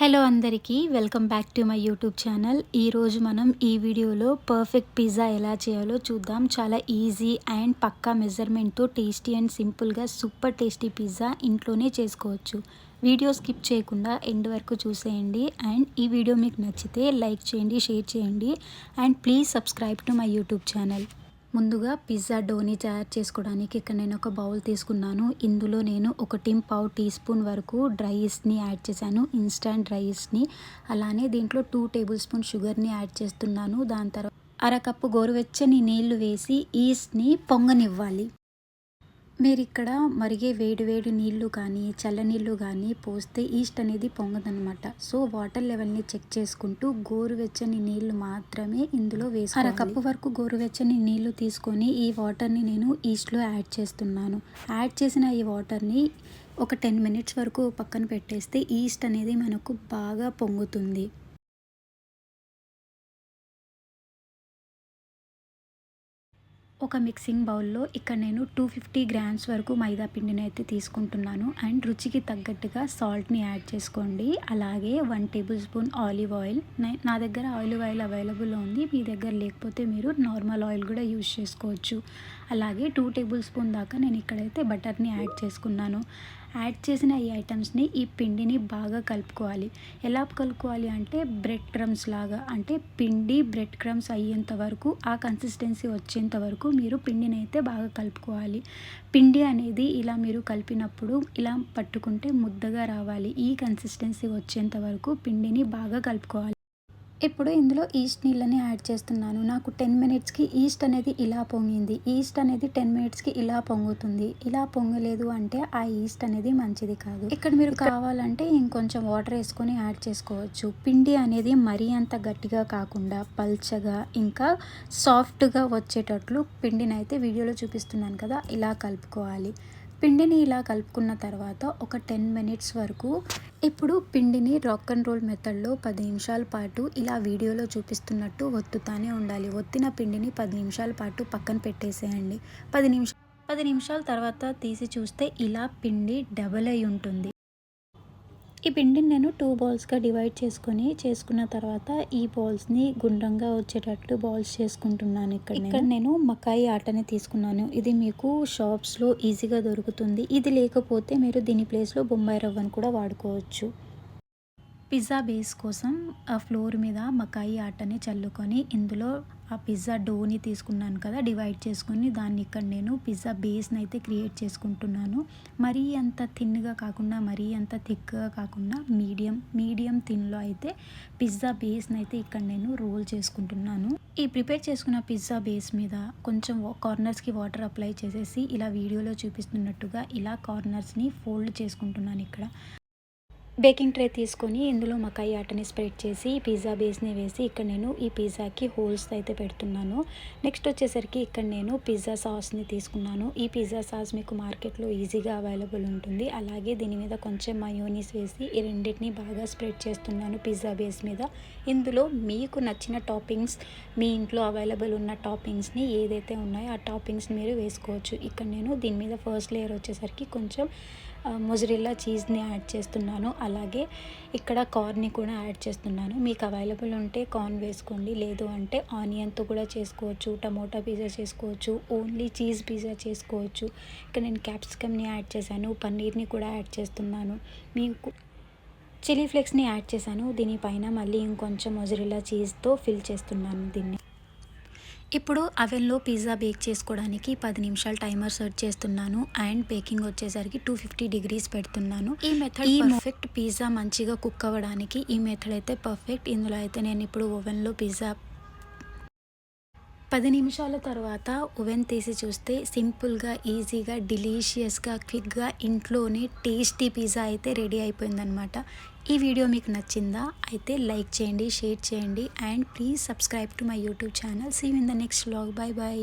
Hello అందరికీ welcome back to my YouTube channel. ఈరోజు మనం ఈ వీడియోలో పర్ఫెక్ట్ పిజ్జా ఎలా చేయాలో చూద్దాం. చాలా ఈజీ అండ్ పక్కా మెజర్మెంట్తో టేస్టీ అండ్ సింపుల్గా సూపర్ టేస్టీ పిజ్జా ఇంట్లోనే చేసుకోవచ్చు. వీడియో స్కిప్ చేయకుండా ఎండ్ వరకు చూసేయండి. అండ్ ఈ వీడియో మీకు నచ్చితే లైక్ చేయండి, షేర్ చేయండి and please subscribe to my YouTube channel. ముందుగా పిజ్జా డోని తయారు చేసుకోవడానికి ఇక్కడ నేను ఒక బౌల్ తీసుకున్నాను. ఇందులో నేను 1.5 టీ స్పూన్ వరకు డ్రై ఈస్ట్ని యాడ్ చేశాను, ఇన్స్టంట్ డ్రై ఈస్ట్ని. అలానే దీంట్లో 2 టేబుల్ స్పూన్ షుగర్ని యాడ్ చేస్తున్నాను. దాని తర్వాత అరకప్పు గోరువెచ్చని నీళ్లు వేసి ఈస్ట్ని పొంగనివ్వాలి. మీరు ఇక్కడ మరిగే వేడి నీళ్ళు కానీ చల్లనీళ్ళు కానీ పోస్తే ఈస్ట్ అనేది పొంగదనమాట. సో వాటర్ లెవెల్ని చెక్ చేసుకుంటూ గోరువెచ్చని నీళ్ళు మాత్రమే ఇందులో వేసి అరకప్పు వరకు గోరువెచ్చని నీళ్ళు తీసుకొని ఈ వాటర్ని నేను ఈస్ట్లో యాడ్ చేస్తున్నాను. యాడ్ చేసిన ఈ వాటర్ని ఒక 10 మినిట్స్ వరకు పక్కన పెట్టేస్తే ఈస్ట్ అనేది మనకు బాగా పొంగుతుంది. ఒక మిక్సింగ్ బౌల్లో ఇక్కడ నేను 250 గ్రామ్స్ వరకు మైదా పిండిని అయితే తీసుకుంటున్నాను. అండ్ రుచికి తగ్గట్టుగా సాల్ట్ని యాడ్ చేసుకోండి. అలాగే 1 టేబుల్ స్పూన్ ఆలివ్ ఆయిల్. నా దగ్గర ఆలివ్ ఆయిల్ అవైలబుల్ ఉంది, మీ దగ్గర లేకపోతే మీరు నార్మల్ ఆయిల్ కూడా యూజ్ చేసుకోవచ్చు. అలాగే 2 టేబుల్ స్పూన్ దాకా నేను ఇక్కడైతే బటర్ని యాడ్ చేసుకున్నాను. యాడ్ చేసిన ఈ ఐటమ్స్ని ఈ పిండిని బాగా కలుపుకోవాలి. ఎలా కలుపుకోవాలి అంటే బ్రెడ్ క్రమ్స్ లాగా, అంటే పిండి బ్రెడ్ క్రమ్స్ అయ్యేంత వరకు, ఆ కన్సిస్టెన్సీ వచ్చేంత వరకు మీరు పిండిని అయితే బాగా కలుపుకోవాలి. పిండి అనేది ఇలా మీరు కలిపినప్పుడు ఇలా పట్టుకుంటే ముద్దగా రావాలి. ఈ కన్సిస్టెన్సీ వచ్చేంత వరకు పిండిని బాగా కలుపుకోవాలి. ఇప్పుడు ఇందులో ఈస్ట్ నీళ్ళని యాడ్ చేస్తున్నాను. నాకు 10 మినిట్స్కి ఈస్ట్ అనేది ఇలా పొంగింది. ఈస్ట్ అనేది 10 మినిట్స్కి ఇలా పొంగుతుంది. ఇలా పొంగలేదు అంటే ఆ ఈస్ట్ అనేది మంచిది కాదు. ఇక్కడ మీరు కావాలంటే ఇంకొంచెం వాటర్ వేసుకొని యాడ్ చేసుకోవచ్చు. పిండి అనేది మరీ అంత గట్టిగా కాకుండా పల్చగా ఇంకా సాఫ్ట్గా వచ్చేటట్లు పిండిని అయితే వీడియోలో చూపిస్తున్నాను కదా, ఇలా కలుపుకోవాలి. పిండిని ఇలా కలుపుకున్న తర్వాత ఒక 10 మినిట్స్ వరకు ఇప్పుడు పిండిని రాక్ అండ్ రోల్ మెథడ్లో 10 నిమిషాల పాటు ఇలా వీడియోలో చూపిస్తున్నట్టు ఒత్తుతానే ఉండాలి. ఒత్తిన పిండిని 10 నిమిషాల పాటు పక్కన పెట్టేసేయండి. 10 నిమిషాల తర్వాత తీసి చూస్తే ఇలా పిండి డబల్ అయి ఉంటుంది. ఈ పిండిని నేను 2 బాల్స్గా డివైడ్ చేసుకున్న తర్వాత ఈ బాల్స్ని గుండ్రంగా వచ్చేటట్లు బాల్స్ చేసుకుంటున్నాను. ఇక్కడ నేను మకాయి ఆటని తీసుకున్నాను. ఇది మీకు షాప్స్లో ఈజీగా దొరుకుతుంది. ఇది లేకపోతే మీరు దీని ప్లేస్లో బొంబాయి రవ్వను కూడా వాడుకోవచ్చు. పిజ్జా బేస్ కోసం ఆ ఫ్లోర్ మీద మకాయి ఆటని చల్లుకొని ఇందులో ఆ పిజ్జా డోని తీసుకున్నాను కదా, డివైడ్ చేసుకొని దాన్ని ఇక్కడ నేను పిజ్జా బేస్ని అయితే క్రియేట్ చేసుకుంటున్నాను. మరీ అంత థిన్గా కాకుండా మరీ అంత థిక్గా కాకుండా మీడియం థిన్లో అయితే పిజ్జా బేస్ని అయితే ఇక్కడ నేను రోల్ చేసుకుంటున్నాను. ఈ ప్రిపేర్ చేసుకున్న పిజ్జా బేస్ మీద కొంచెం కార్నర్స్కి వాటర్ అప్లై చేసేసి ఇలా వీడియోలో చూపిస్తున్నట్టుగా ఇలా కార్నర్స్ని ఫోల్డ్ చేసుకుంటున్నాను. ఇక్కడ బేకింగ్ ట్రే తీసుకొని ఇందులో మకాయి ఆటని స్ప్రెడ్ చేసి పిజ్జా బేస్ని వేసి ఇక్కడ నేను ఈ పిజ్జాకి హోల్స్ అయితే పెడుతున్నాను. నెక్స్ట్ వచ్చేసరికి ఇక్కడ నేను పిజ్జా సాస్ని తీసుకున్నాను. ఈ పిజ్జా సాస్ మీకు మార్కెట్లో ఈజీగా అవైలబుల్ ఉంటుంది. అలాగే దీని మీద కొంచెం మయోనీస్ వేసి ఈ రెండింటిని బాగా స్ప్రెడ్ చేస్తున్నాను పిజ్జా బేస్ మీద. ఇందులో మీకు నచ్చిన టాపింగ్స్, మీ ఇంట్లో అవైలబుల్ ఉన్న టాపింగ్స్ని ఏదైతే ఉన్నాయో ఆ టాపింగ్స్ని మీరు వేసుకోవచ్చు. ఇక్కడ నేను దీని మీద ఫస్ట్ లేయర్ వచ్చేసరికి కొంచెం మొజరెల్లా చీజ్ని యాడ్ చేస్తున్నాను. అలాగే ఇక్కడ కార్న్ని కూడా యాడ్ చేస్తున్నాను. మీకు అవైలబుల్ ఉంటే కార్న్ వేసుకోండి, లేదు అంటే ఆనియన్తో కూడా చేసుకోవచ్చు, టమోటా పిజ్జా చేసుకోవచ్చు, ఓన్లీ చీజ్ పిజ్జా చేసుకోవచ్చు. ఇక్కడ నేను క్యాప్సికమ్ని యాడ్ చేశాను, పన్నీర్ని కూడా యాడ్ చేస్తున్నాను. మీకు చిల్లీ ఫ్లేక్స్ని యాడ్ చేశాను. దీనిపైన మళ్ళీ ఇంకొంచెం మొజరెల్లా చీజ్తో ఫిల్ చేస్తున్నాను దీన్ని. ఇప్పుడు అవెన్లో పిజ్జా బేక్ చేసుకోవడానికి 10 నిమిషాలు టైమర్ సెట్ చేస్తున్నాను. అండ్ బేకింగ్ వచ్చేసరికి 250 డిగ్రీస్ పెడుతున్నాను. ఈ మెథడ్ పర్ఫెక్ట్. పిజ్జా మంచిగా కుక్ అవ్వడానికి ఈ మెథడ్ అయితే పర్ఫెక్ట్. ఇందులో అయితే నేను ఇప్పుడు ఓవెన్లో పిజ్జా 10 నిమిషాల తర్వాత ఓవెన్ తీసి చూస్తే సింపుల్గా, ఈజీగా, డెలీషియస్గా, క్విక్గా ఇంట్లోనే టేస్టీ పిజ్జా అయితే రెడీ అయిపోయిందనమాట. ఈ వీడియో మీకు నచ్చిందా? అయితే లైక్ చేయండి, షేర్ చేయండి and please subscribe to my YouTube channel. See you in the next vlog. By.